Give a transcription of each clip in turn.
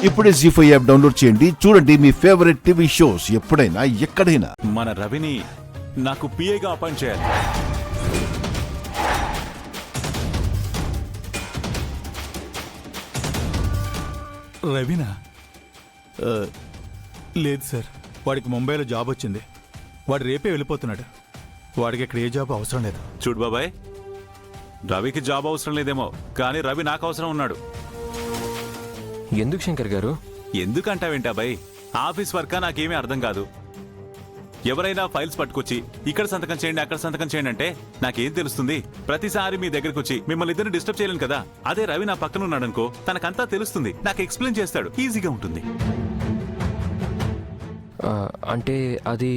ఇప్పుడే జీ5 app download చేయండి. చూడండి మీ ఫేవరెట్ టీవీ షోస్ ఎప్పుడైనా ఎక్కడైనా. మన రవిని నాకు పిఏగా అపాయింట్ చేయాలి. రవినా? లేదు సార్, వాడికి ముంబైలో జాబ్ వచ్చింది. వాడు రేపే వెళ్ళిపోతున్నాడు. వాడికి ఇక్కడ ఏ జాబ్ అవసరం లేదు. చూడు బాబాయ్, రవికి జాబ్ అవసరం లేదేమో, కానీ రవి నాకు అవసరం ఉన్నాడు. ఎందుకు శంకర్ గారు? ఎందుకంటావేంటి అబ్బాయి? ఆఫీస్ వర్కా నాకేమీ అర్థం కాదు. ఎవరైనా ఫైల్స్ పట్టుకొచ్చి ఇక్కడ సంతకం చేయండి, అక్కడ సంతకం చేయండి అంటే నాకేం తెలుస్తుంది? ప్రతిసారి మీ దగ్గరకు వచ్చి మిమ్మల్ని ఇద్దరిని డిస్టర్బ్ చేయలేను కదా. అదే రవి నా పక్కన ఉన్నాడనుకో, తనకంతా తెలుస్తుంది, నాకు ఎక్స్ప్లెయిన్ చేస్తాడు, ఈజీగా ఉంటుంది. అంటే అది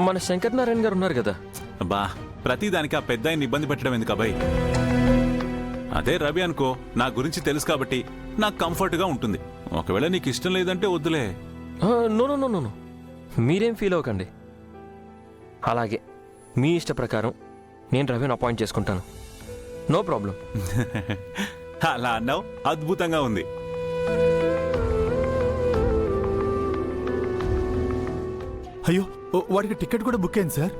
మన శంకర్ నారాయణ గారు ఉన్నారు కదా. బా, ప్రతిదానికి ఆ పెద్ద ఆయన ఇబ్బంది పెట్టడం ఎందుకు అబ్బాయి? అదే రవి అనుకో, నా గురించి తెలుసు కాబట్టి నాకు కంఫర్ట్గా ఉంటుంది. ఒకవేళ నీకు ఇష్టం లేదంటే వద్దులే. నో నో నో నో, మీరేం ఫీల్ అవ్వకండి. అలాగే మీ ఇష్ట ప్రకారం నేను రవిని అపాయింట్ చేసుకుంటాను. No problem. అలా అన్నావు, అద్భుతంగా ఉంది. అయ్యో, వాడికి టికెట్ కూడా బుక్ అయింది సార్.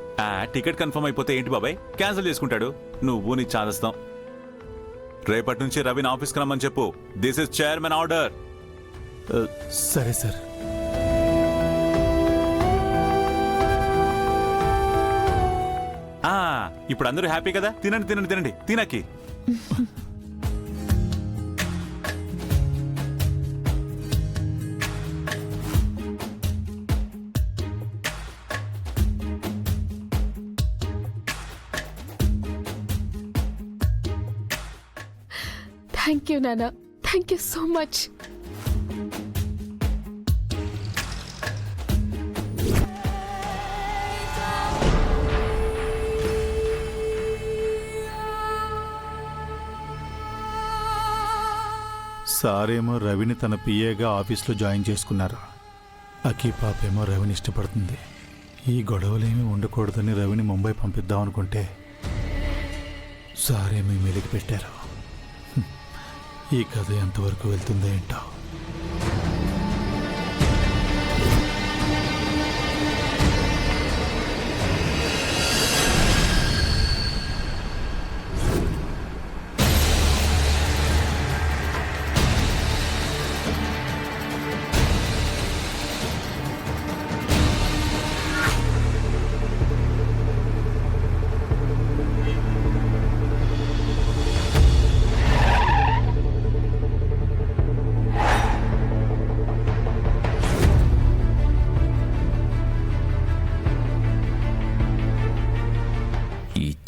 టికెట్ కన్ఫర్మ్ అయిపోతే ఏంటి బాబాయ్, క్యాన్సిల్ చేసుకుంటాడు. నువ్వు నీ చాదస్తాం. రేపటి నుంచి రవిని ఆఫీస్కి రమ్మని చెప్పు. This is chairman order. సరే సార్. ఇప్పుడు అందరూ హ్యాపీ కదా? తినండి తినండి తినండి, తినకి. థ్యాంక్ యూ నాన్న, థ్యాంక్ యూ సో మచ్. సారేమో రవిని తన పిఏగా ఆఫీస్లో జాయిన్ చేసుకున్నారు. అకీ పాపేమో రవిని ఇష్టపడుతుంది. ఈ గొడవలేమీ ఉండకూడదని రవిని ముంబై పంపిద్దాం అనుకుంటే సారేమీ మెలికి పెట్టారు. ఈ కథ ఎంతవరకు వెళ్తుందో ఏంటో.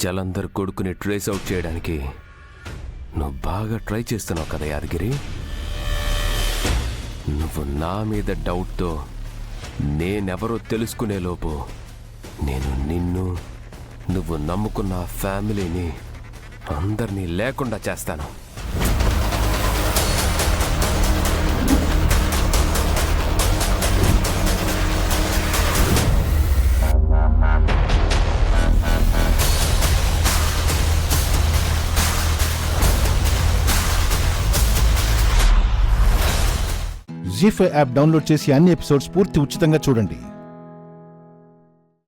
జలంధర్ కొడుకుని ట్రేస్ అవుట్ చేయడానికి నువ్వు బాగా ట్రై చేస్తున్నావు కదా యాదగిరి. నువ్వు నా మీద డౌట్తో నేనెవరో తెలుసుకునేలోపు నేను నిన్ను, నువ్వు నమ్ముకున్న ఫ్యామిలీని అందరినీ లేకుండా చేస్తాను. జీ5 యాప్ డౌన్లోడ్ చేసి అన్ని ఎపిసోడ్స్ పూర్తి ఉచితంగా చూడండి.